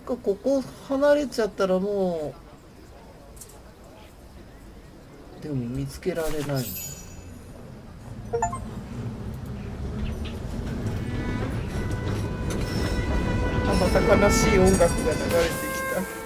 かここ離れちゃったらもう、でも見つけられないの。あ、また悲しい音楽が流れてきた。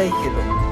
いけど。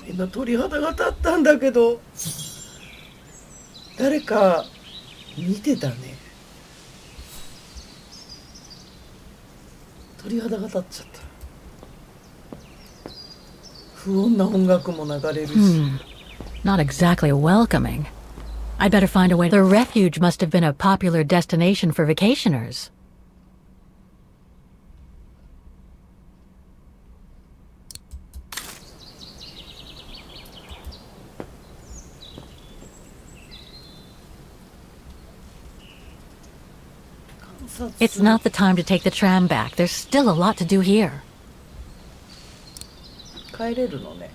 今鳥肌が立ったんだけど、誰か見てたね。鳥肌が立っちゃった。不穏な音楽も流れるし。Not exactly welcoming. I'd better find a way. The refuge must have been a popular destination for vacationers. It's not the time to take the tram back. There's still a lot to do here. 帰れるのね。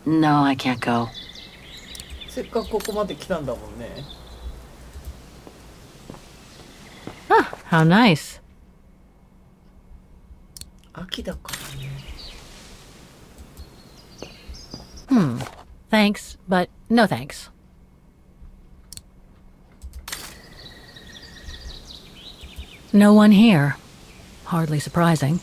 No, I can't go. せっかくここまで来たんだもんね。Ah, how nice. 秋だからね。Thanks, but no thanks. No one here. Hardly surprising.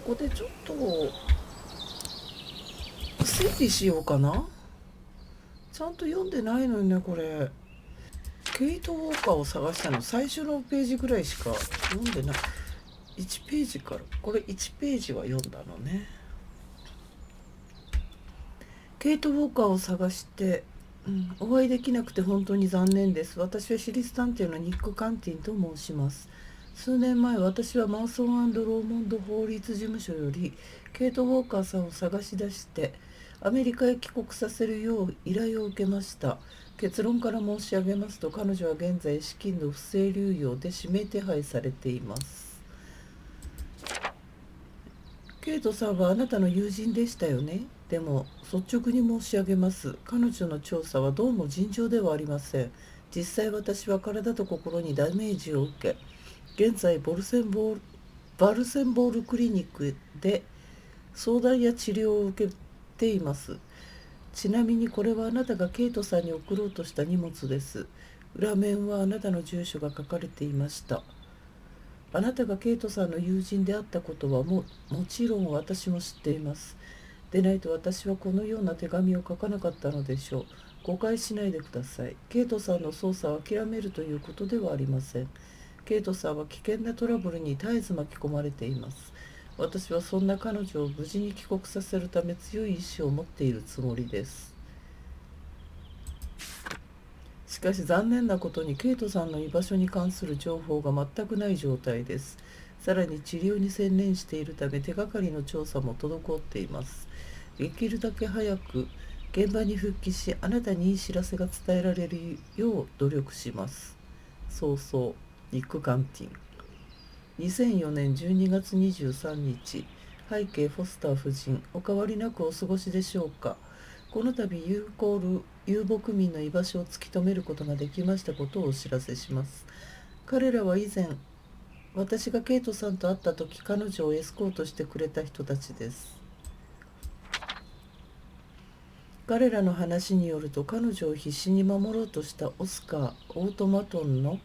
こでちょっと整理しようかな。ちゃんと読んでないのよねこれ。ケイト・ウォーカーを探したの最初のページぐらいしか読んでない。1ページから、これ1ページは読んだのね。ケイト・ウォーカーを探して、お会いできなくて本当に残念です。私は私立探偵のニック・カンティンと申します。数年前、私はマーソン&ローモンド法律事務所よりケイト・ウォーカーさんを探し出してアメリカへ帰国させるよう依頼を受けました。結論から申し上げますと、彼女は現在資金の不正流用で指名手配されています。ケイトさんはあなたの友人でしたよね。でも率直に申し上げます。彼女の調査はどうも尋常ではありません。実際私は体と心にダメージを受け、現在バルセンボールクリニックで相談や治療を受けています。ちなみにこれはあなたがケイトさんに送ろうとした荷物です。裏面はあなたの住所が書かれていました。あなたがケイトさんの友人であったことはもちろん私も知っています。でないと私はこのような手紙を書かなかったのでしょう。誤解しないでください。ケイトさんの捜査を諦めるということではありません。ケイトさんは危険なトラブルに絶えず巻き込まれています。私はそんな彼女を無事に帰国させるため強い意志を持っているつもりです。しかし残念なことにケイトさんの居場所に関する情報が全くない状態です。さらに治療に専念しているため手がかりの調査も滞っています。できるだけ早く現場に復帰し、あなたにいい知らせが伝えられるよう努力します。そうそう、ニック・カンティン。2004年12月23日、背景フォスター夫人、お変わりなくお過ごしでしょうか。この度遊牧民の居場所を突き止めることができましたことをお知らせします。彼らは以前、私がケイトさんと会った時、彼女をエスコートしてくれた人たちです。彼らの話によると、彼女を必死に守ろうとしたオスカー・オートマトンの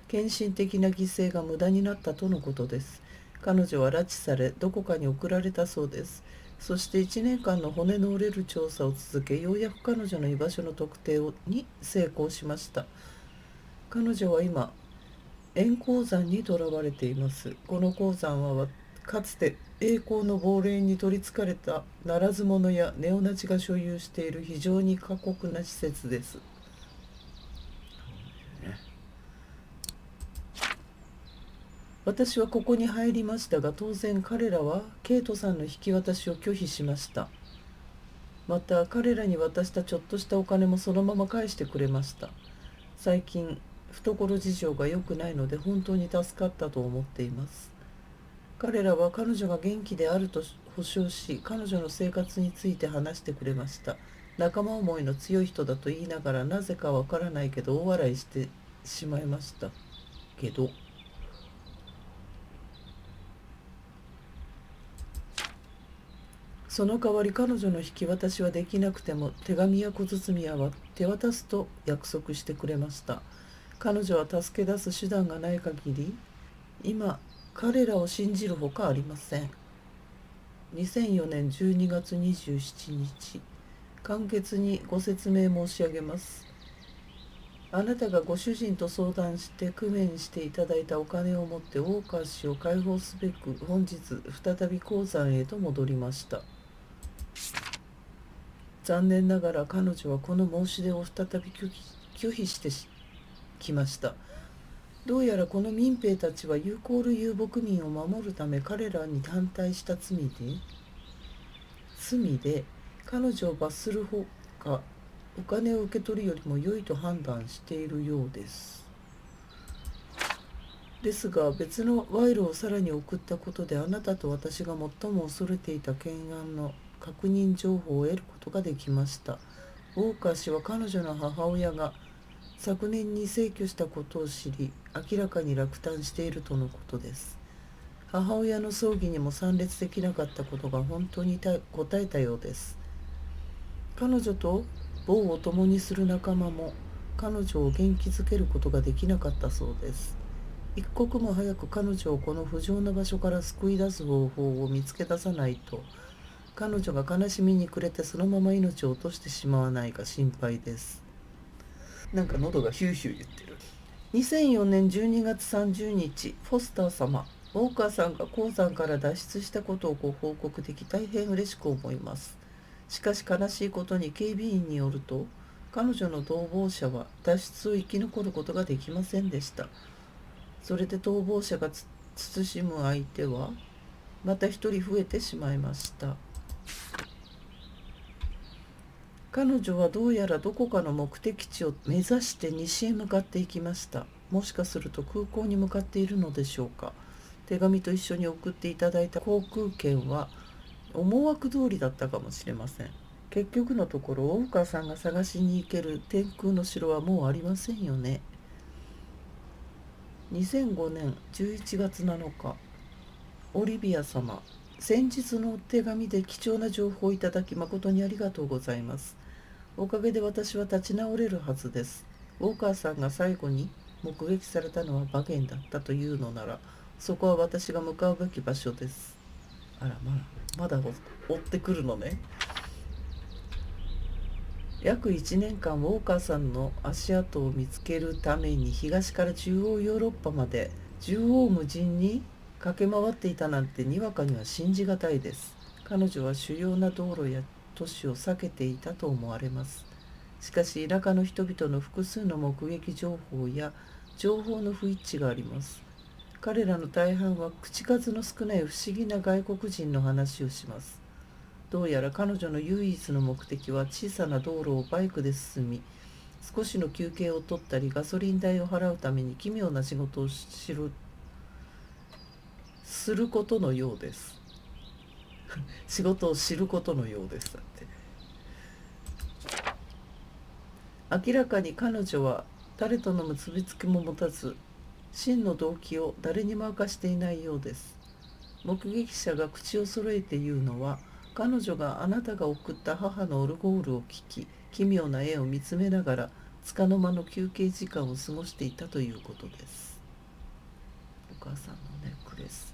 献身的な犠牲が無駄になったとのことです。彼女は拉致され、どこかに送られたそうです。そして1年間の骨の折れる調査を続け、ようやく彼女の居場所の特定に成功しました。彼女は今、円鉱山に囚われています。この鉱山はかつて栄光の亡霊に取りつかれたならず者やネオナチが所有している非常に過酷な施設です。私はここに入りましたが、当然彼らはケイトさんの引き渡しを拒否しました。また彼らに渡したちょっとしたお金もそのまま返してくれました。最近懐事情が良くないので本当に助かったと思っています。彼らは彼女が元気であると保証し、彼女の生活について話してくれました。仲間思いの強い人だと言いながら、なぜかわからないけど大笑いしてしまいましたけど、その代わり彼女の引き渡しはできなくても、手紙や小包は手渡すと約束してくれました。彼女は助け出す手段がない限り、今彼らを信じるほかありません。2004年12月27日、簡潔にご説明申し上げます。あなたがご主人と相談して工面していただいたお金を持ってウォーカー氏を解放すべく、本日再び鉱山へと戻りました。残念ながら彼女はこの申し出を再び拒否してきました。どうやらこの民兵たちは遊牧民を守るため彼らに反対した罪で彼女を罰するほかお金を受け取るよりも良いと判断しているようです。ですが別の賄賂をさらに送ったことで、あなたと私が最も恐れていた懸案の確認情報を得ることができました。ウォーカー氏は彼女の母親が昨年に逝去したことを知り、明らかに落胆しているとのことです。母親の葬儀にも参列できなかったことが本当に答えたようです。彼女と棒を共にする仲間も彼女を元気づけることができなかったそうです。一刻も早く彼女をこの不浄な場所から救い出す方法を見つけ出さないと、彼女が悲しみに暮れてそのまま命を落としてしまわないか心配です。なんか喉がヒューヒュー言ってる。2004年12月30日、フォスター様、ウォーカーさんが鉱山から脱出したことをご報告でき大変嬉しく思います。しかし悲しいことに警備員によると、彼女の逃亡者は脱出を生き残ることができませんでした。それで逃亡者が慎む相手はまた一人増えてしまいました。彼女はどうやらどこかの目的地を目指して西へ向かっていきました。もしかすると空港に向かっているのでしょうか。手紙と一緒に送っていただいた航空券は思惑通りだったかもしれません。結局のところ、大川さんが探しに行ける天空の城はもうありませんよね。2005年11月7日、オリビア様、先日のお手紙で貴重な情報をいただき誠にありがとうございます。おかげで私は立ち直れるはずです。ウォーカーさんが最後に目撃されたのはバゲンだったというのなら、そこは私が向かうべき場所です。あら、まだ追ってくるのね。約1年間ウォーカーさんの足跡を見つけるために東から中央ヨーロッパまで縦横無尽に駆け回っていたなんてにわかには信じがたいです。彼女は主要な道路や都市を避けていたと思われます。しかし田舎の人々の複数の目撃情報や情報の不一致があります。彼らの大半は口数の少ない不思議な外国人の話をします。どうやら彼女の唯一の目的は小さな道路をバイクで進み、少しの休憩を取ったりガソリン代を払うために奇妙な仕事をすることのようです。仕事を知ることのようです。だって明らかに彼女は誰との結びつきも持たず、真の動機を誰にも明かしていないようです。目撃者が口を揃えて言うのは、彼女があなたが送った母のオルゴールを聴き、奇妙な絵を見つめながら束の間の休憩時間を過ごしていたということです。お母さんのネックレス。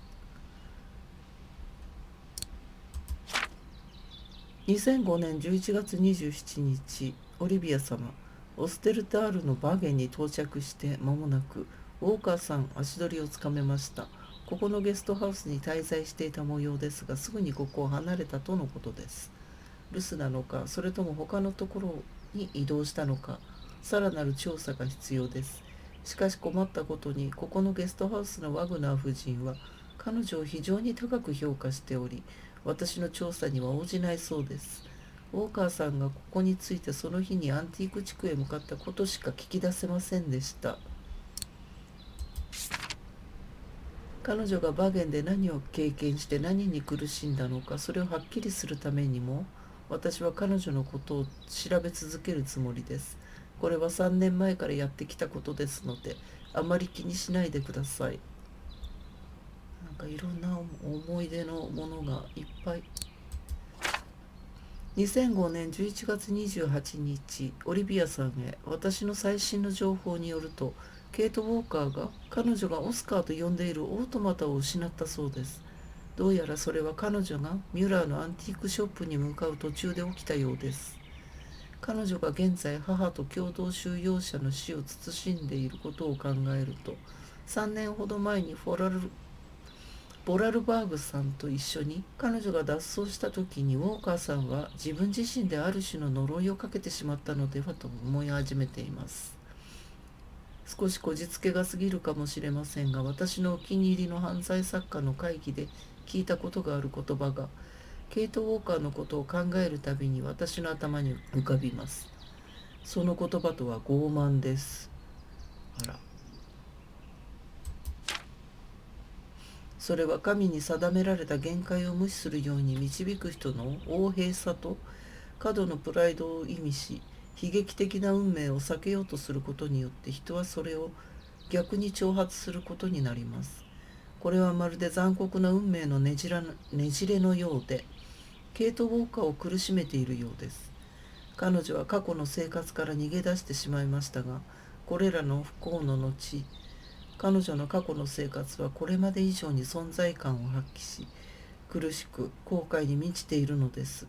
2005年11月27日、オリビア様、オステルタールのバーゲンに到着して間もなく、ウォーカーさん足取りをつかめました。ここのゲストハウスに滞在していた模様ですが、すぐにここを離れたとのことです。留守なのか、それとも他のところに移動したのか、さらなる調査が必要です。しかし困ったことに、ここのゲストハウスのワグナー夫人は彼女を非常に高く評価しており、私の調査には応じないそうです。ウォーカーさんがここについてその日にアンティーク地区へ向かったことしか聞き出せませんでした。彼女がバーゲンで何を経験して何に苦しんだのか、それをはっきりするためにも、私は彼女のことを調べ続けるつもりです。これは3年前からやってきたことですので、あまり気にしないでください。なんかいろんな思い出のものがいっぱい。2005年11月28日、オリビアさんへ、私の最新の情報によると、ケイト・ウォーカーが彼女がオスカーと呼んでいるオートマタを失ったそうです。どうやらそれは彼女がミュラーのアンティークショップに向かう途中で起きたようです。彼女が現在母と共同収容者の死を慎んでいることを考えると、3年ほど前にボラルバーグさんと一緒に彼女が脱走した時に、ウォーカーさんは自分自身である種の呪いをかけてしまったのではと思い始めています。少しこじつけが過ぎるかもしれませんが、私のお気に入りの犯罪作家の会議で聞いたことがある言葉が、ケイト・ウォーカーのことを考えるたびに私の頭に浮かびます。その言葉とは傲慢です。あら。それは神に定められた限界を無視するように導く人の横柄さと過度のプライドを意味し、悲劇的な運命を避けようとすることによって人はそれを逆に挑発することになります。これはまるで残酷な運命のねじれのようで、ケイト・ウォーカーを苦しめているようです。彼女は過去の生活から逃げ出してしまいましたが、これらの不幸の後、彼女の過去の生活はこれまで以上に存在感を発揮し、苦しく後悔に満ちているのです。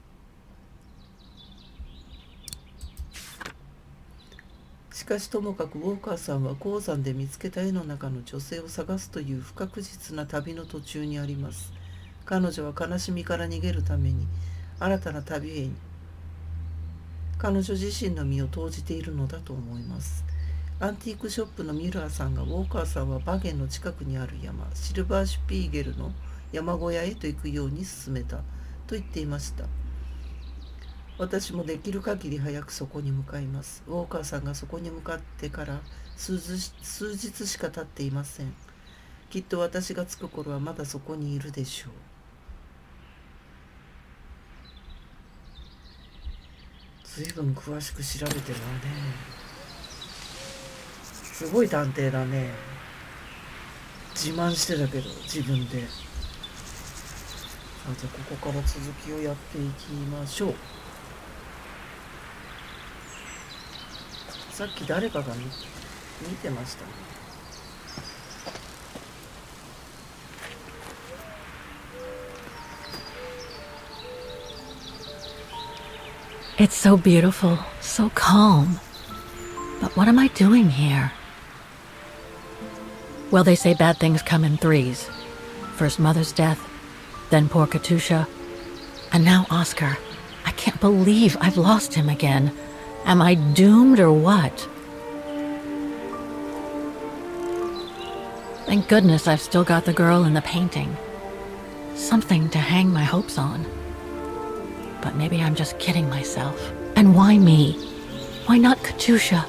しかしともかくウォーカーさんは鉱山で見つけた絵の中の女性を探すという不確実な旅の途中にあります。彼女は悲しみから逃げるために新たな旅へ彼女自身の身を投じているのだと思います。アンティークショップのミュラーさんがウォーカーさんはバゲンの近くにある山、シルバーシュピーゲルの山小屋へと行くように勧めたと言っていました。私もできる限り早くそこに向かいます。ウォーカーさんがそこに向かってから数日しか経っていません。きっと私が着く頃はまだそこにいるでしょう。ずいぶん詳しく調べてるわね。すごい探偵だね。自慢してたけど自分で。じゃあここから続きをやっていきましょう。さっき誰かが見てましたね。It's so beautiful, so calm. But what am I doing here? Well, they say bad things come in threes. First mother's death, then poor Katusha, and now Oscar. I can't believe I've lost him again. Am I doomed or what? Thank goodness I've still got the girl in the painting. Something to hang my hopes on. But maybe I'm just kidding myself. And why me? Why not Katusha?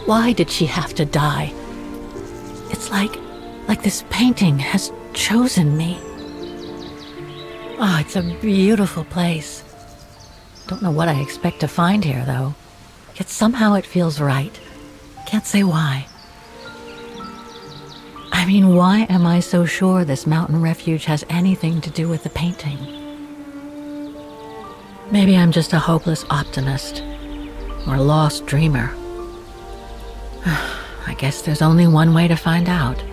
Why did she have to die? It's like this painting has chosen me. Oh, it's a beautiful place. Don't know what I expect to find here, though. Yet somehow it feels right. Can't say why. I mean, why am I so sure this mountain refuge has anything to do with the painting? Maybe I'm just a hopeless optimist, or a lost dreamer. I guess there's only one way to find out.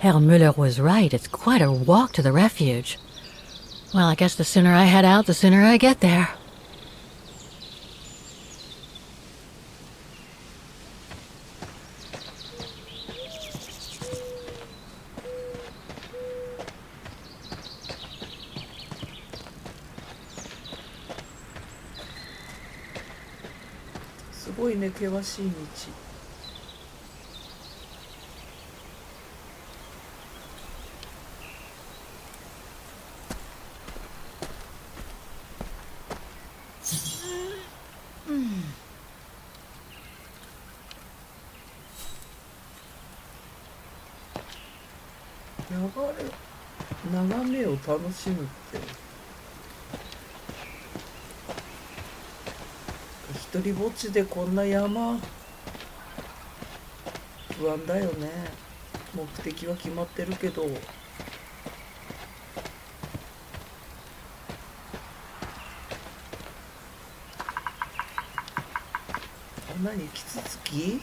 Herr Müller was right. It's quite a walk to the refuge. Well, I guess the sooner I head out, the sooner I get there.すごいね、険しい道。眺めを楽しむって一人ぼっちでこんな山不安だよね。目的は決まってるけど。何キツツキ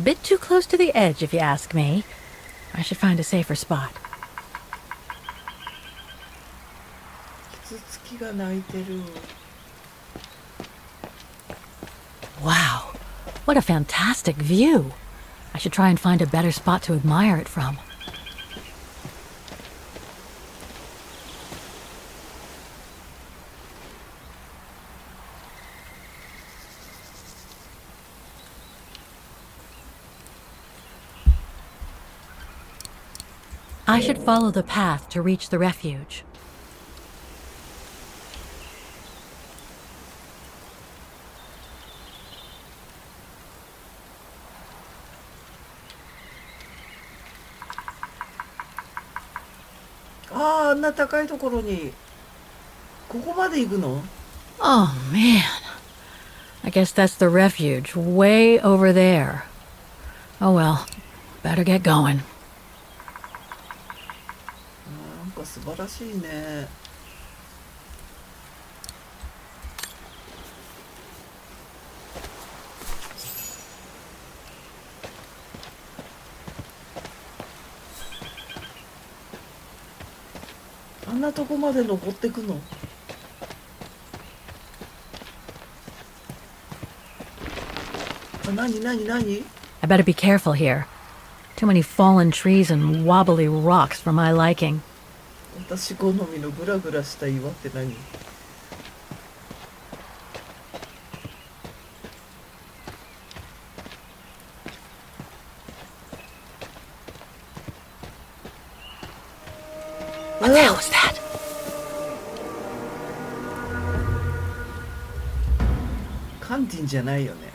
Bit too close to the edge, if you ask me. I should find a safer spot. キツツキが鳴いてる。Wow, what a fantastic view. I should try and find a better spot to admire it from. I should follow the path to reach the refuge. ああ、あんな高いところに、ここまで行くの？ Oh man. I guess that's the refuge, way over there. Oh well, better get going. なんか素晴らしいね。あんなとこまで登ってくの？あ、なになになに？ I better be careful here. Too many fallen trees and wobbly rocks for my liking. 私好みのグラグラした岩って何？What the hell is that? カンティンじゃないよね。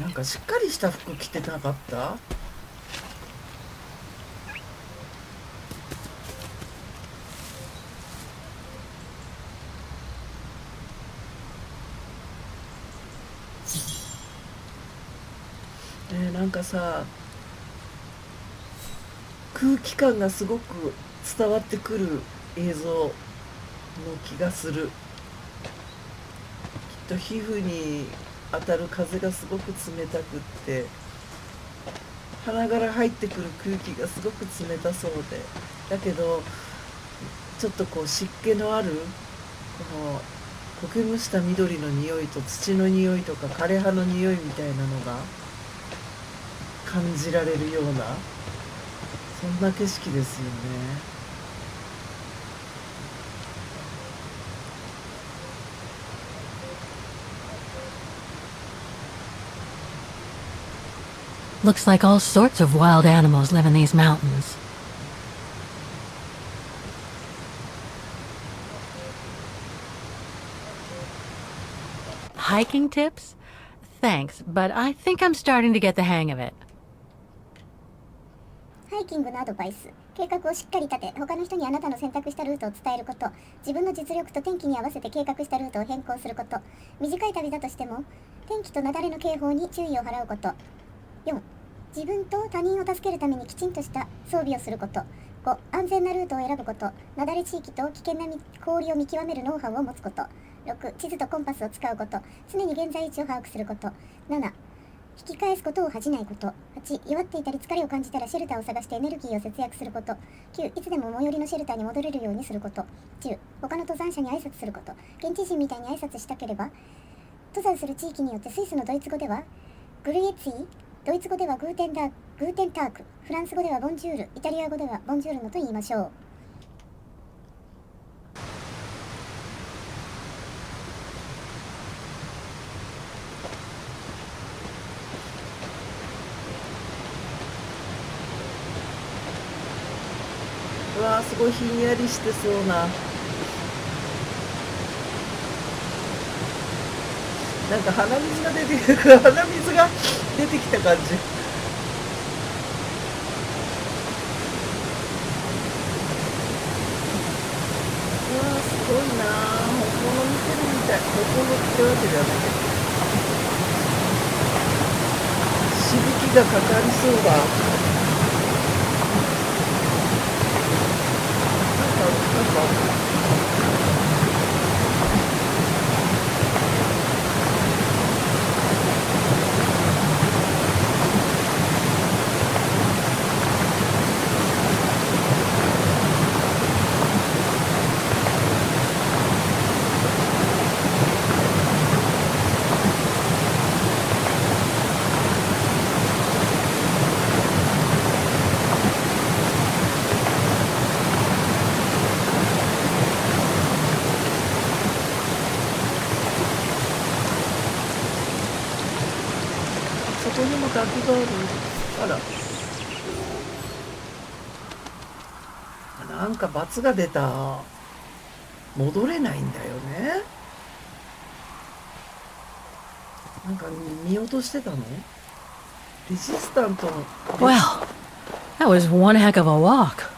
なんかしっかりした服着てなかった？なんかさ、空気感がすごく伝わってくる映像の気がする。きっと皮膚に当たる風がすごく冷たくって、鼻から入ってくる空気がすごく冷たそうで、だけどちょっとこう湿気のあるこの苔むした緑の匂いと土の匂いとか枯れ葉の匂いみたいなのが感じられるような、そんな景色ですよね。Looks like all sorts of wild animals live in these mountains. Hiking tips? Thanks, but I think I'm starting to get the hang of it. ハイキングのアドバイス。計画をしっかり立て、他の人にあなたの選択したルートを伝えること。自分の実力と天気に合わせて計画したルートを変更すること。短い旅だとしても、天気と雪崩の警報に注意を払うこと。4、自分と他人を助けるためにきちんとした装備をすること。5、安全なルートを選ぶこと。雪崩地域と危険な氷を見極めるノウハウを持つこと。6、地図とコンパスを使うこと。常に現在位置を把握すること。7、引き返すことを恥じないこと。8、弱っていたり疲れを感じたらシェルターを探してエネルギーを節約すること。9、いつでも最寄りのシェルターに戻れるようにすること。10、他の登山者に挨拶すること。現地人みたいに挨拶したければ、登山する地域によってスイスのドイツ語ではグルイエツィ、ドイツ語ではグーテンターク、フランス語ではボンジュール、イタリア語ではボンジュールノと言いましょう。うわー、すごいひんやりしてそうな、なんか鼻水が出てきた鼻水が出てきた感じ。うわー、すごいなー。本物見てるみたい。本物ってわけじゃないけど、しぶきがかかりそうだ。なんかそこにも滝がある。あら、なんか罰が出た。戻れないんだよね。なんか見落としてたの？レジスタントの Well, that was one heck of a walk.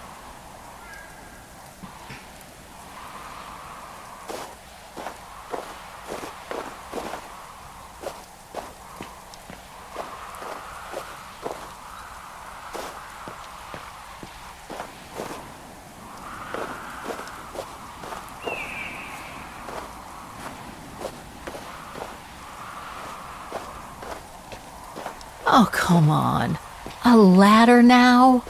Oh, come on. A ladder now?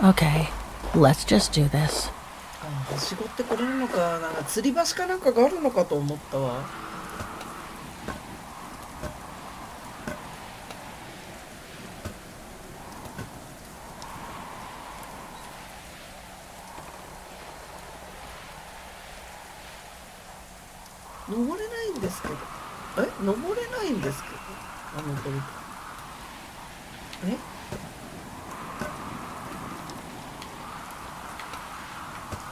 Okay, let's just do this. はしごってこれるのか。なんか吊り橋かなんかがあるのかと思ったわ。登れないんですけど。登れないんですけど。これ。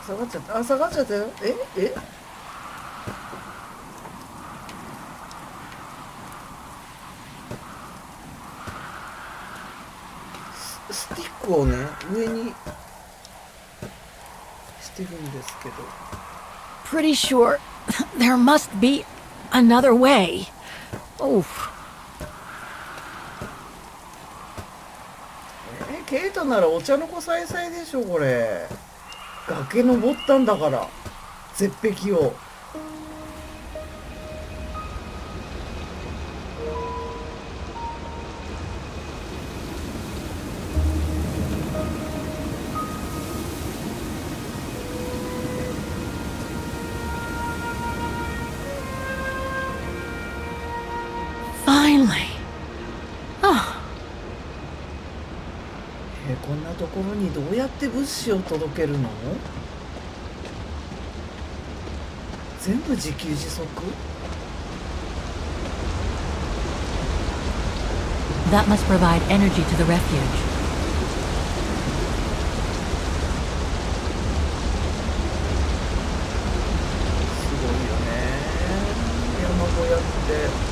下がっちゃった。下がっちゃったよ。スティックをね、上にしてるんですけど。Pretty sure there must be another way. Oof. ケイトならお茶の子さいさいでしょ、これ。崖登ったんだから、絶壁を。Finally. Oh. こんなところにどうやって物資を届けるの？全部自給自足？ That must provide energy to the refuge. すごいよね。山小屋って。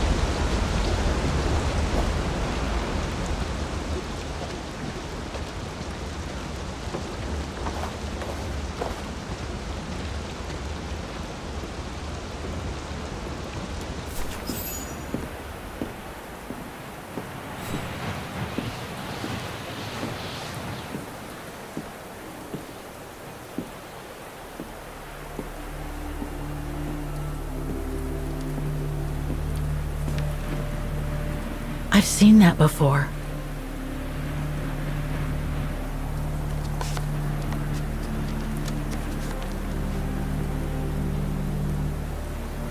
I've seen that before.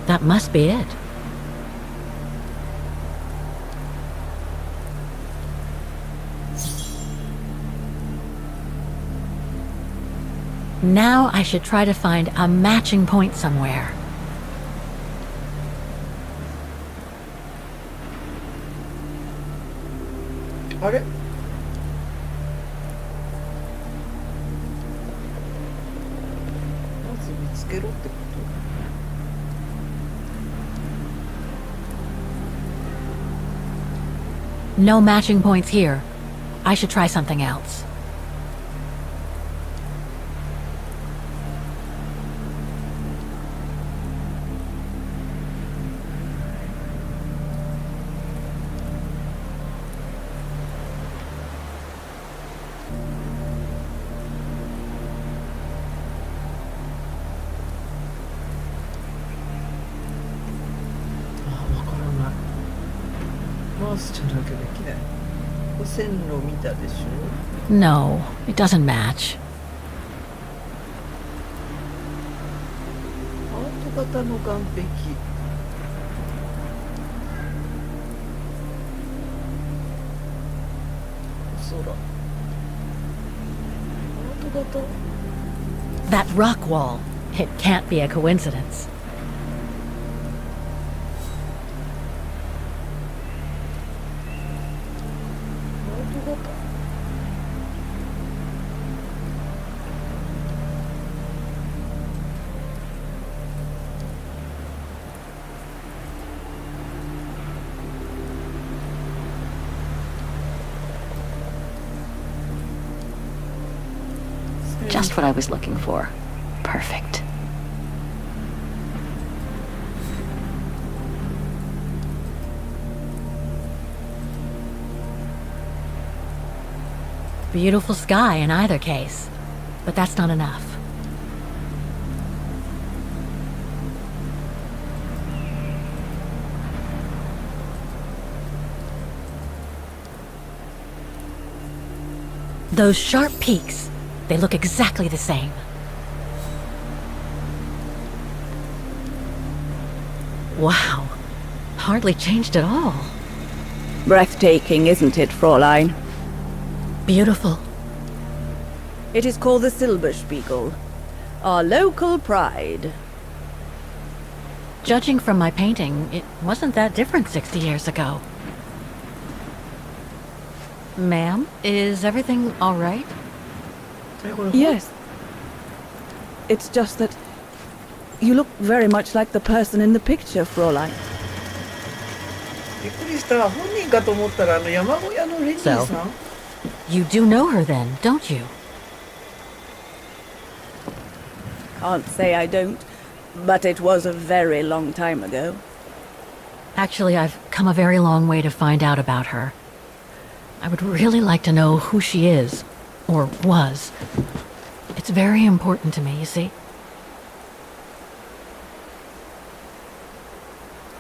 That must be it. Now I should try to find a matching point somewhere. あれ？まず見つけろってこと？ No matching points here. I should try something else. No, it doesn't match. ハート型の岩壁。空。ハート型。 That rock wall. It can't be a coincidence. Just what I was looking for. Perfect. Beautiful sky in either case, but that's not enough. Those sharp peaks, they look exactly the same. Wow, hardly changed at all. Breathtaking, isn't it, Fräulein? Beautiful. It is called the Silberspiegel, our local pride. Judging from my painting, it wasn't that different 60 years ago. Ma'am, is everything all right? Yes. It's just that you look very much like the person in the picture, Fräulein. びっくりした。本人かと思ったら山小屋のレニーさん。 You do know her then, don't you? Can't say I don't, but it was a very long time ago. Actually, I've come a very long way to find out about her. I would really like to know who she is, or was. It's very important to me, you see.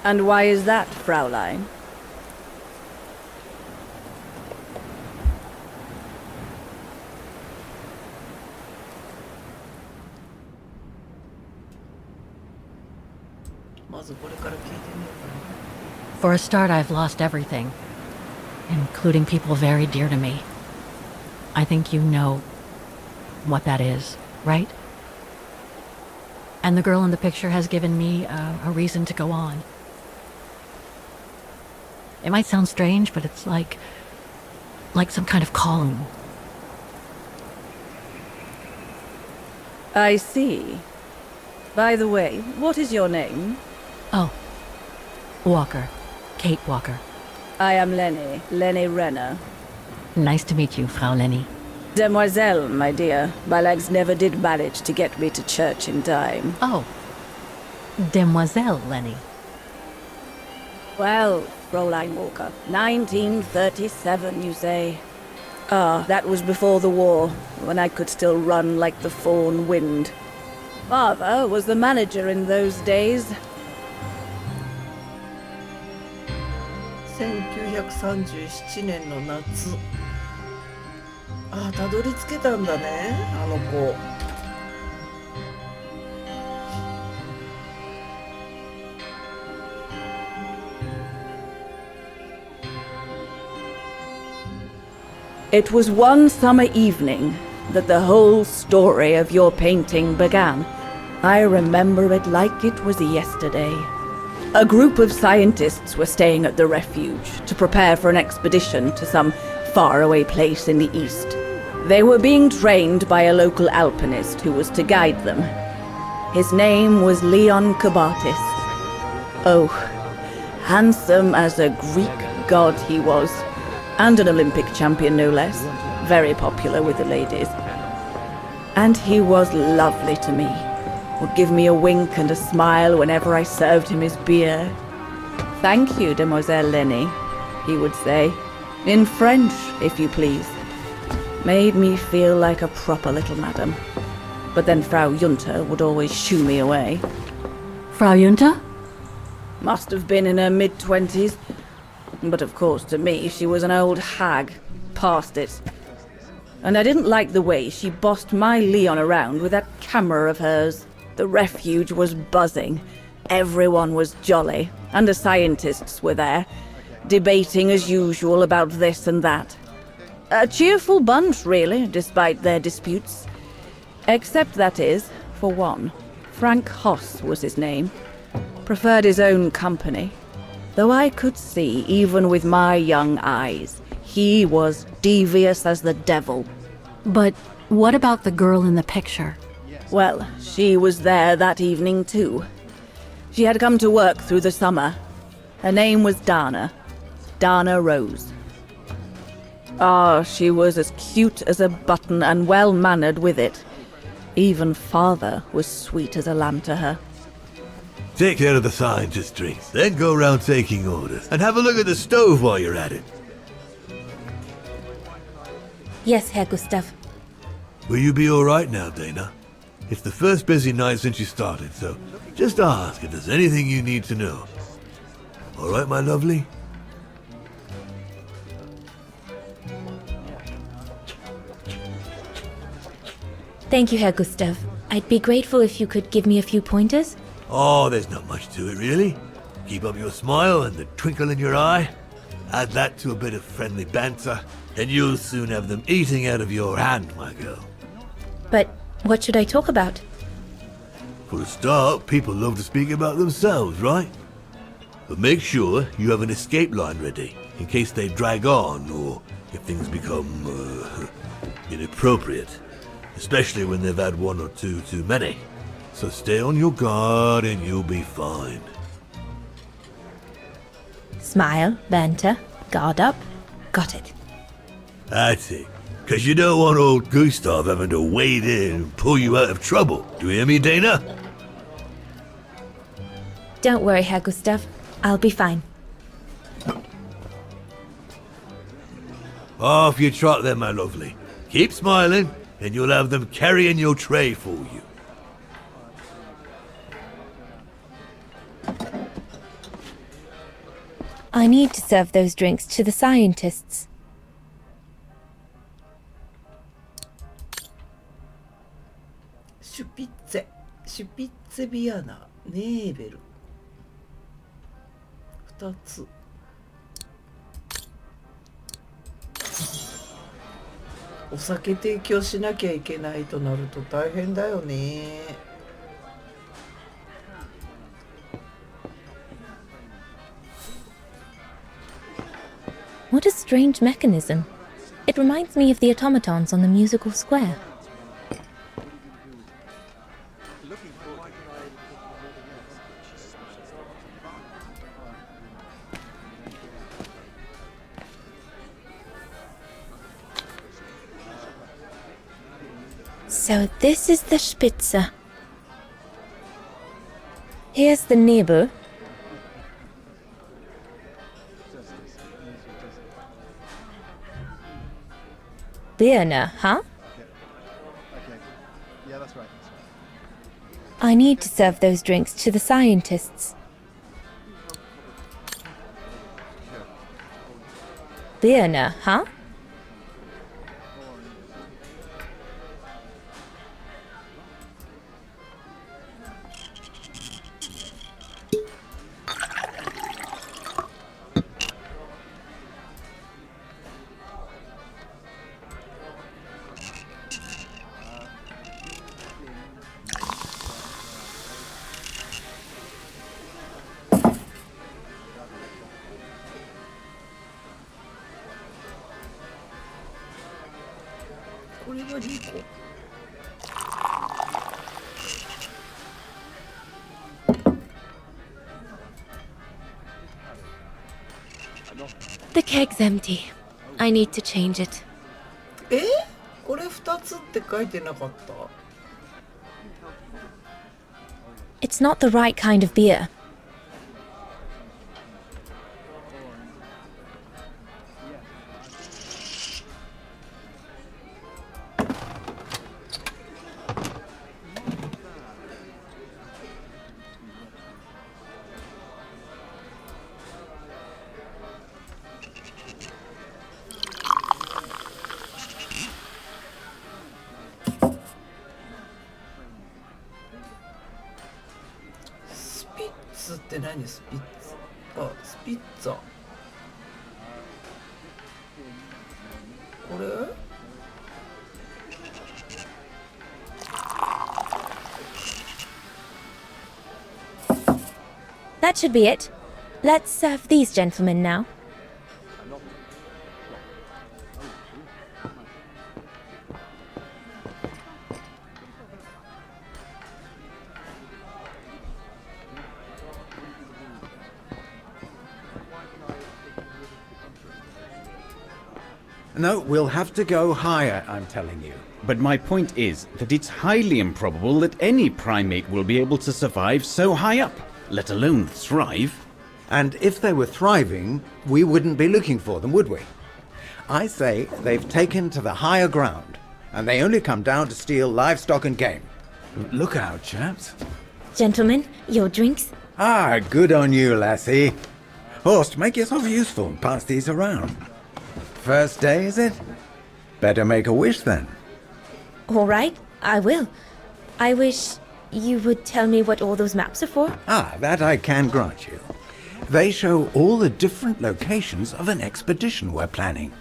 And why is that, Fräulein? For a start, I've lost everything, including people very dear to me. I think you know what that is, right? And the girl in the picture has given me a reason to go on. It might sound strange, but it's like some kind of calling. I see. By the way, what is your name? Oh, Walker. Kate Walker. I am Lenny Renner. Nice to meet you, Frau Lenny. Demoiselle, my dear. My legs never did manage to get me to church in time. Oh, Demoiselle Lenny. Well, Fräulein Walker, 1937, you say? Ah, that was before the war, when I could still run like the fawn wind. Father was the manager in those days. 1937年の夏。ああ、たどり着けたんだね、あの子。It was one summer evening that the whole story of your painting began. I remember it like it was yesterday. A group of scientists were staying at the refuge to prepare for an expedition to some faraway place in the east. They were being trained by a local alpinist who was to guide them. His name was Leon Kabatis. Oh, handsome as a Greek god he was, and an Olympic champion no less, very popular with the ladies. And he was lovely to me. Would give me a wink and a smile whenever I served him his beer. "Thank you, Demoiselle Lenny," he would say, in French, if you please. Made me feel like a proper little madam. But then Frau Junta would always shoo me away. Frau Junta? Must have been in her mid-20s. But of course, to me, she was an old hag. Past it. And I didn't like the way she bossed my Leon around with that camera of hers. The refuge was buzzing. Everyone was jolly. And the scientists were there, debating as usual about this and that. A cheerful bunch, really, despite their disputes. Except, that is, for one. Frank Hoss was his name. Preferred his own company. Though I could see, even with my young eyes, he was devious as the devil. But what about the girl in the picture? Well, she was there that evening too. She had come to work through the summer. Her name was Dana. Dana Rose. Ah, she was as cute as a button and well-mannered with it. Even father was sweet as a lamb to her. Take care of the scientist drinks, then go around taking orders. And have a look at the stove while you're at it. Yes, Herr Gustav. Will you be alright now, Dana? It's the first busy night since you started, so just ask if there's anything you need to know. Alright, my lovely? Thank you, Herr Gustav. I'd be grateful if you could give me a few pointers. Oh, there's not much to it, really. Keep up your smile and the twinkle in your eye. Add that to a bit of friendly banter, and you'll soon have them eating out of your hand, my girl. But what should I talk about? For a start, people love to speak about themselves, right? But make sure you have an escape line ready, in case they drag on, or if things become, inappropriate. Especially when they've had one or two too many. So stay on your guard and you'll be fine. Smile, banter, guard up. Got it. That's it. Because you don't want old Gustav having to wade in and pull you out of trouble. Do you hear me, Dana? Don't worry, Herr Gustav. I'll be fine. Off you trot then, my lovely. Keep smiling, and you'll have them carrying your tray for you. I need to serve those drinks to the scientists.シュピッツェビアナ、ネーベル。2つ。お酒提供しなきゃいけないとなると大変だよね。What a strange mechanism. It reminds me of the automatons on the musical square. So this is the Spitze. Here's the Nebel. Birne, huh? Yeah, that's right. I need to serve those drinks to the scientists. Birne, huh?これは2個。The keg's empty. I need to change it. これ2つって書いてなかった？ It's not the right kind of beer.スって何？スピッツ。あ、スピッツァ。これ？ That should be it. Let's serve these gentlemen now. No, we'll have to go higher, I'm telling you. But my point is that it's highly improbable that any primate will be able to survive so high up, let alone thrive. And if they were thriving, we wouldn't be looking for them, would we? I say they've taken to the higher ground, and they only come down to steal livestock and game. Look out, chaps. Gentlemen, your drinks? Ah, good on you, lassie. Horst, make yourself useful and pass these around. First day, is it? Better make a wish then. All right, I will. I wish you would tell me what all those maps are for. Ah, that I can grant you. They show all the different locations of an expedition we're planning.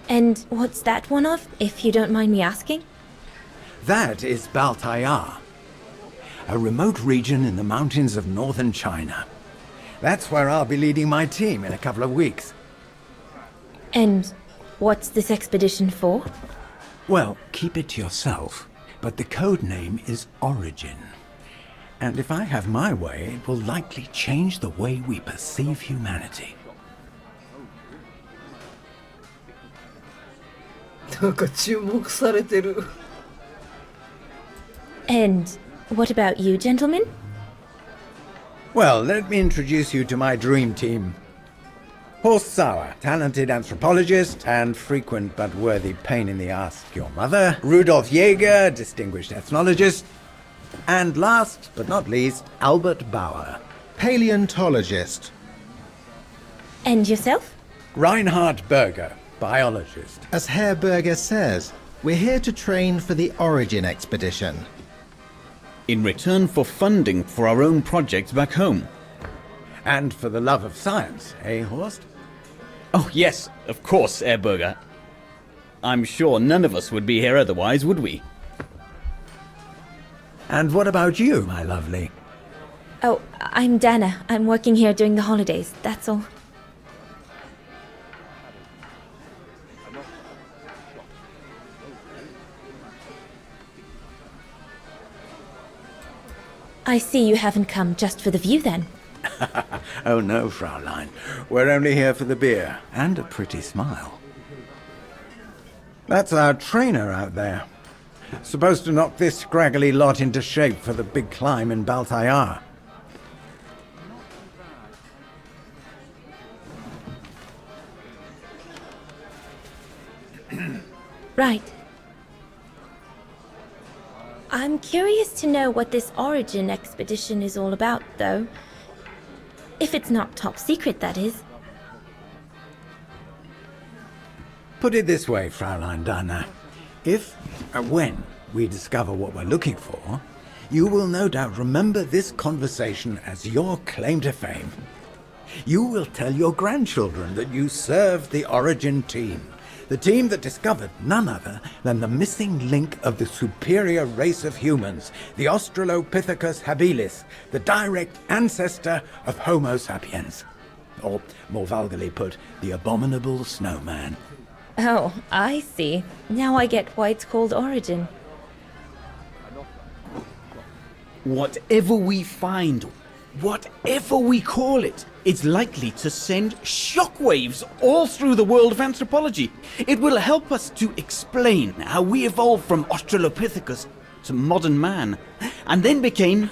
And what's that one of, if you don't mind me asking? That is Baltayar, a remote region in the mountains of northern China. That's where I'll be leading my team in a couple of weeks. And what's this expedition for? Well, keep it to yourself, but the code name is Origin. And if I have my way, it will likely change the way we perceive humanity. なんか注目されてる。 And what about you, gentlemen? Well, let me introduce you to my dream team. Horst Sauer, talented anthropologist and frequent but worthy pain in the ass to your mother. Rudolf Jäger, distinguished ethnologist. And last but not least, Albert Bauer, Paleontologist. And yourself? Reinhard Berger, biologist. As Herr Berger says, we're here to train for the Origin expedition. In return for funding for our own projects back home. And for the love of science, eh, Horst? Oh yes, of course, Herr Berger. I'm sure none of us would be here otherwise, would we? And what about you, my lovely? Oh, I'm Dana. I'm working here during the holidays, that's all. I see you haven't come just for the view then. Oh no, Fraulein. We're only here for the beer and a pretty smile. That's our trainer out there. Supposed to knock this scraggly lot into shape for the big climb in Baltayar. Right. I'm curious to know what this Origin expedition is all about, though. If it's not top secret, that is. Put it this way, Fraulein Dana. If and when we discover what we're looking for, you will no doubt remember this conversation as your claim to fame. You will tell your grandchildren that you served the Origin team, the team that discovered none other than the missing link of the superior race of humans, the Australopithecus habilis, the direct ancestor of Homo sapiens. Or, more vulgarly put, the abominable snowman. Oh, I see. Now I get why it's called Origin. Whatever we find, whatever we call it, it's likely to send shockwaves all through the world of anthropology. It will help us to explain how we evolved from Australopithecus to modern man, and then became...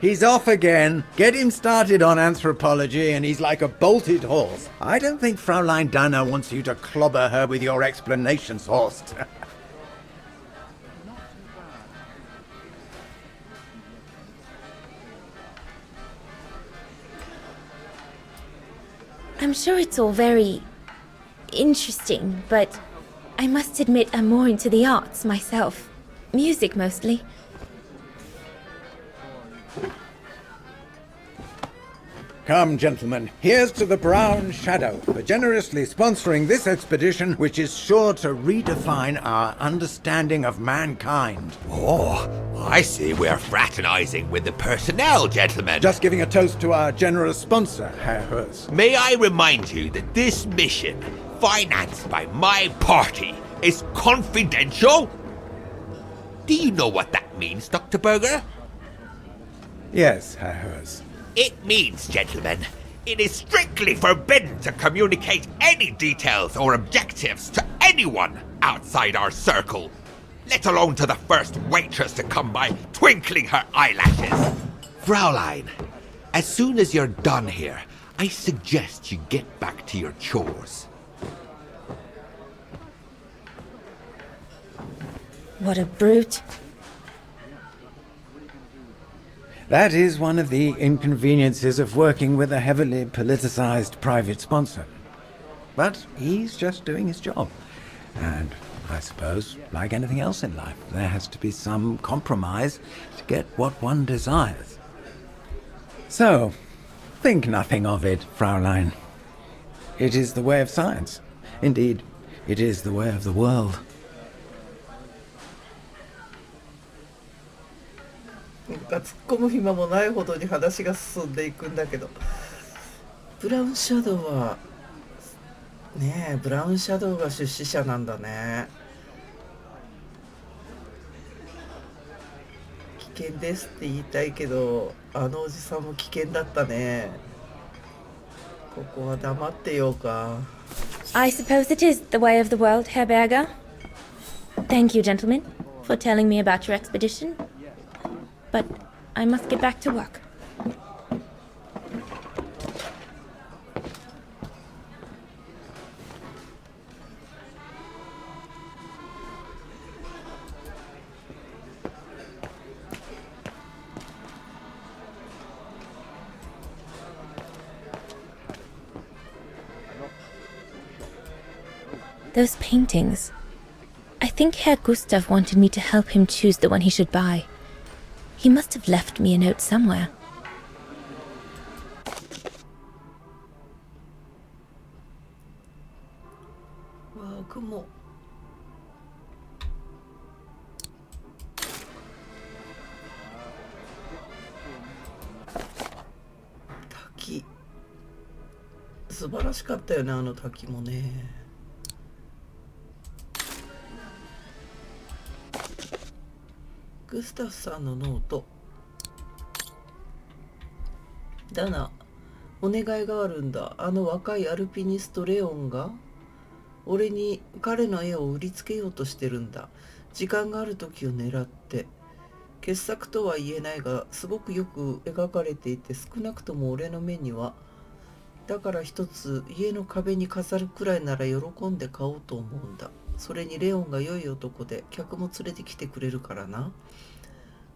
He's off again. Get him started on anthropology and he's like a bolted horse. I don't think Fraulein Dana wants you to clobber her with your explanations, Horst. I'm sure it's all very interesting, but I must admit I'm more into the arts myself. Music mostly. Come, gentlemen, here's to the Brown Shadow for generously sponsoring this expedition, which is sure to redefine our understanding of mankind. Oh, I see we're fraternizing with the personnel, gentlemen. Just giving a toast to our generous sponsor, Herr Hurst. May I remind you that this mission, financed by my party, is confidential? Do you know what that means, Dr. Berger? Yes, Herr Hurst. It means, gentlemen, it is strictly forbidden to communicate any details or objectives to anyone outside our circle, let alone to the first waitress to come by twinkling her eyelashes. Fraulein, as soon as you're done here, I suggest you get back to your chores. What a brute. That is one of the inconveniences of working with a heavily politicized private sponsor. But he's just doing his job. And I suppose, like anything else in life, there has to be some compromise to get what one desires. So, think nothing of it, Fraulein. It is the way of science. Indeed, it is the way of the world. 突っ込む暇もないほどに話が進んでいくんだけど、ブラウンシャドウはねえ、ブラウンシャドウが出資者なんだね。危険ですって言いたいけど、あのおじさんも危険だったね。ここは黙ってようか。 I suppose it is the way of the world, Herr Berger. Thank you, gentlemen, for telling me about your expedition. But I must get back to work. Those paintings. I think Herr Gustav wanted me to help him choose the one he should buy. He must have left me a note somewhere. わあ、雲。滝。素晴らしかったよね、あの滝もね。グスタフさんのノート。ダナ、お願いがあるんだ。あの若いアルピニストレオンが俺に彼の絵を売りつけようとしてるんだ。時間がある時を狙って。傑作とは言えないが、すごくよく描かれていて、少なくとも俺の目には。だから一つ家の壁に飾るくらいなら喜んで買おうと思うんだ。それにレオンが良い男で客も連れてきてくれるからな。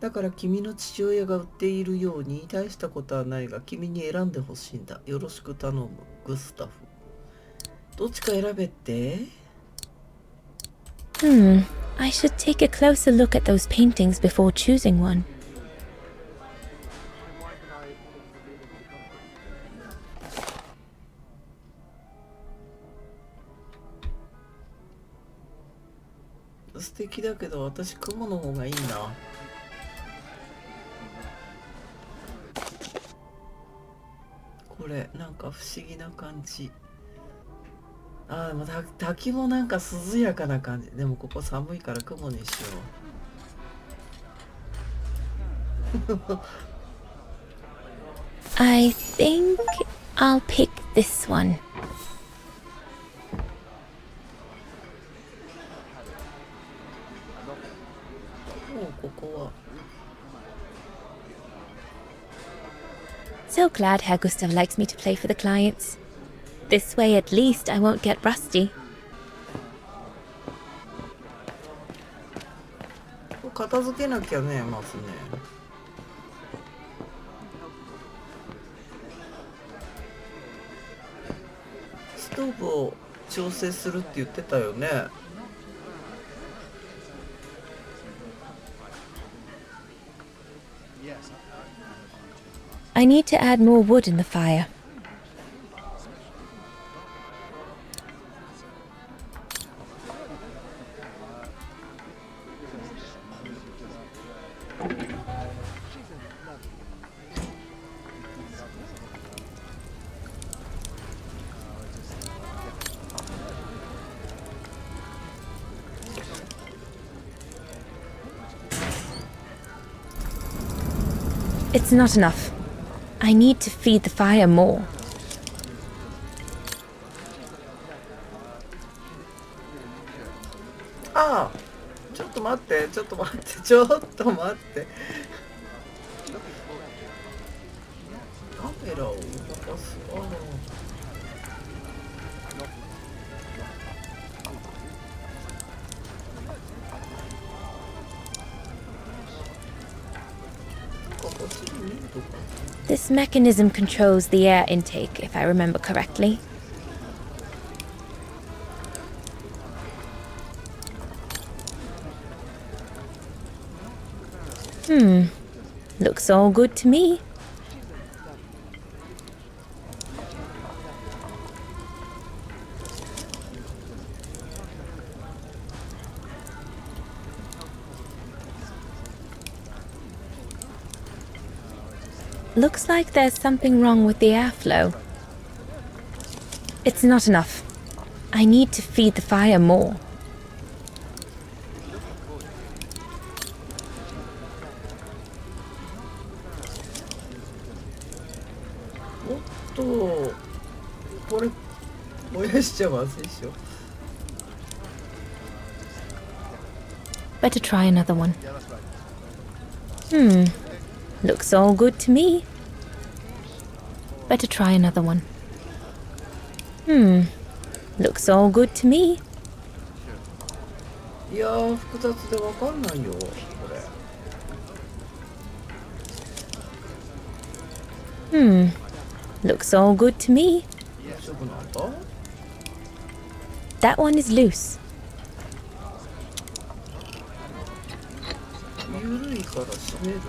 だから君の父親が売っているように大したことはないが君に選んでほしいんだ。よろしく頼む、グスタフ。どっちか選べって。I should take a closer look at those paintings before choosing one.「素敵だけど私雲の方がいいな」。これなんか不思議な感じ。ああ、でも滝もなんか涼やかな感じ。でもここ寒いから雲にしよう。I think I'll pick this one. ここは。So glad Herr Gustav likes me to play for the clients. This way at least I won't get rusty. 片付けなきゃね、まずね。ストーブを調整するって言ってたよね。I need to add more wood in the fire. It's not enough. I need to feed the fire more. ああ、ちょっと待って、ちょっと待って、ちょっと待って。カメラを動かす。ああ。This mechanism controls the air intake, if I remember correctly. Looks all good to me. Looks like there's something wrong with the airflow. It's not enough. I need to feed the fire more. おっと、これ燃やしちゃまずいでしょ。Better try another one. Looks all good to me. Better try another one. Looks all good to me. いやー、複雑でわかんないよ、これ。Looks all good to me. 大丈夫なんだ？ That one is loose. 緩いから閉める？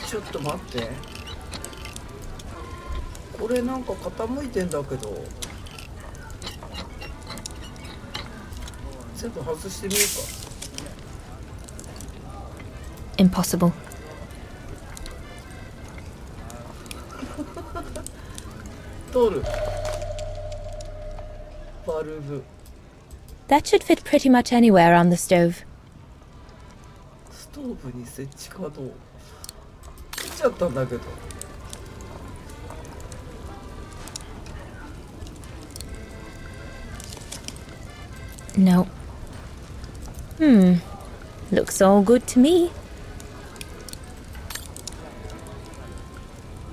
ちょっと待って。これなんか傾いてんだけど。全部外してみようか。Impossible. That should fit pretty much anywhere on the stove. ストーブに設置可動。切っちゃったんだけど。No. Looks all good to me.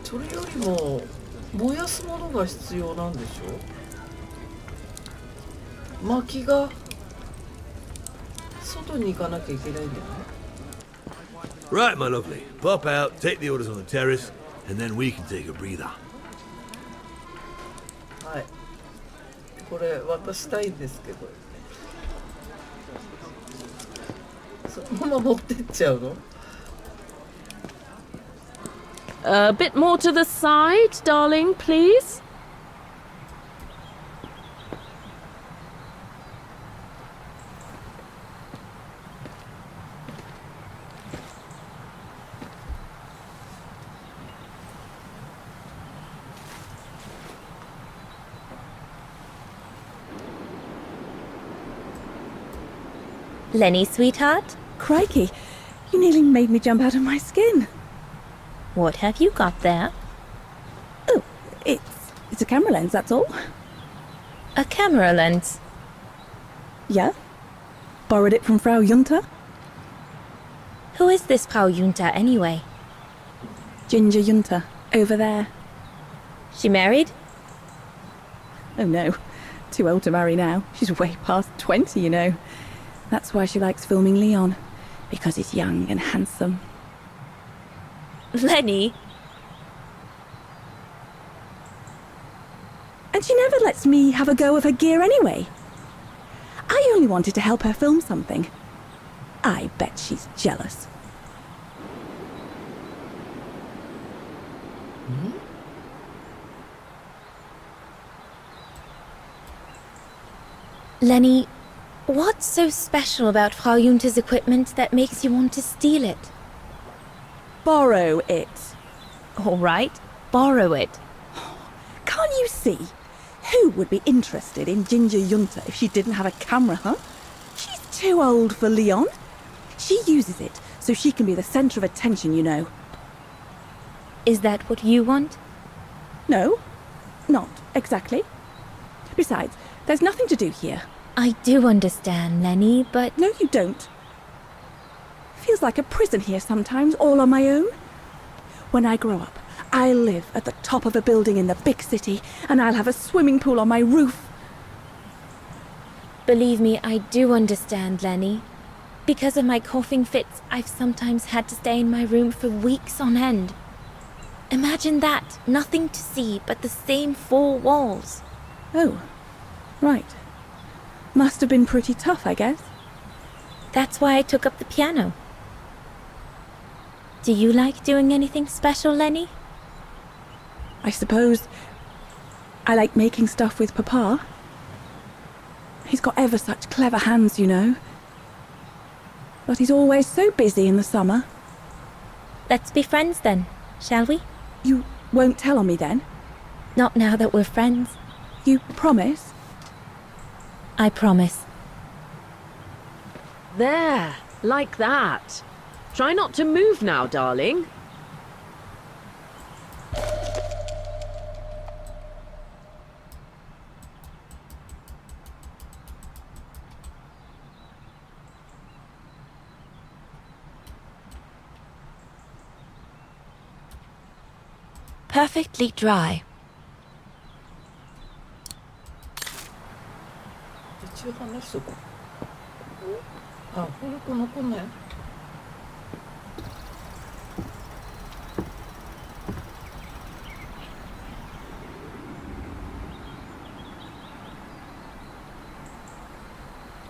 それよりも燃やすものが必要なんでしょ？薪が外に行かなきゃいけないんだよね。Right, my lovely. Pop out, take the orders on the terrace, and then we can take a breather. はい。これ渡したいんですけど。そのまま持ってっちゃうのA bit more to the side, darling, please. Lenny, sweetheart, Crikey, you nearly made me jump out of my skin. what have you got there? Oh, it's a camera lens, that's all. A camera lens. Yeah? Borrowed it from Frau Junta? Who is this Frau Junta anyway? Ginger Junta, over there. She married? Oh no, too old to marry now. She's way past 20, you know. That's why she likes filming Leon, because he's young and handsome. Lenny? And she never lets me have a go of her gear anyway. I only wanted to help her film something. I bet she's jealous. Lenny, what's so special about Frau Junta's equipment that makes you want to steal it? Borrow it. All right, borrow it. Can't you see? Who would be interested in Ginger Junta if she didn't have a camera, huh? She's too old for Leon. She uses it so so she can be the centre of attention, you know. Is that what you want? No, not exactly. Besides, there's nothing to do here. I do understand, Lenny, but... No, you don't. Feels like a prison here sometimes, all on my own. When I grow up, I'll live at the top of a building in the big city, and I'll have a swimming pool on my roof. Believe me, I do understand, Lenny. Because of my coughing fits, I've sometimes had to stay in my room for weeks on end. Imagine that, nothing to see but the same four walls. Oh, right. Must have been pretty tough, I guess. That's why I took up the piano. Do you like doing anything special, Lenny? I suppose I like making stuff with Papa. He's got ever such clever hands, you know. But he's always so busy in the summer. Let's be friends then, shall we? You won't tell on me then? Not now that we're friends. You promise? I promise. There, like that. Try not to move now, darling. Perfectly dry. 一応話しとこう。あ、これこの子ね。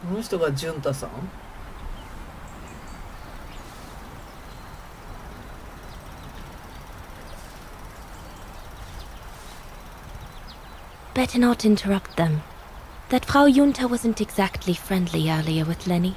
この人が潤太さん。Better not interrupt them. That Frau Junta wasn't exactly friendly earlier with Lenny.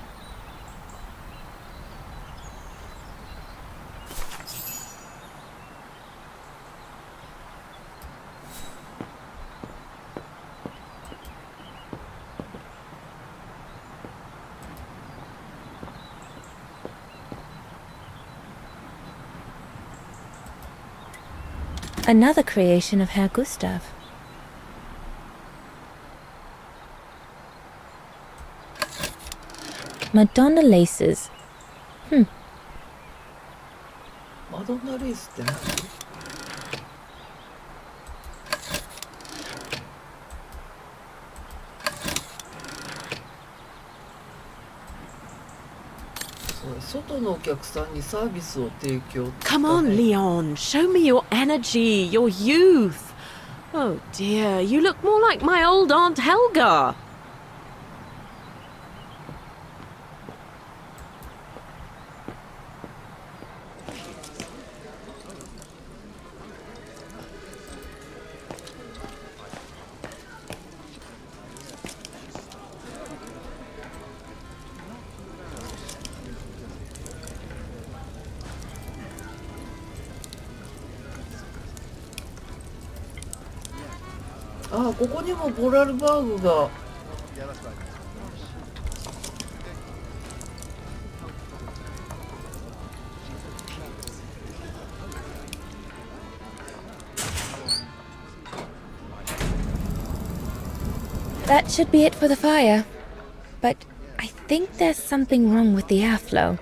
Another creation of Herr Gustav. Madonna laces. マドンナレースって何？外のお客さんにサービスを提供。Come on, Leon. Show me your energy, your youth. Oh dear, you look more like my old Aunt Helga.ああ、ここにもボラルバーグが。That should be it for the fire. But I think there's something wrong with the airflow.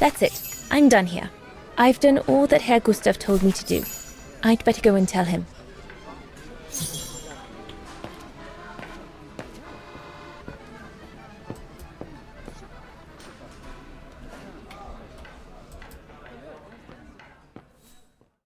That's it. I'm done here. I've done all that Herr Gustav told me to do. I'd better go and tell him.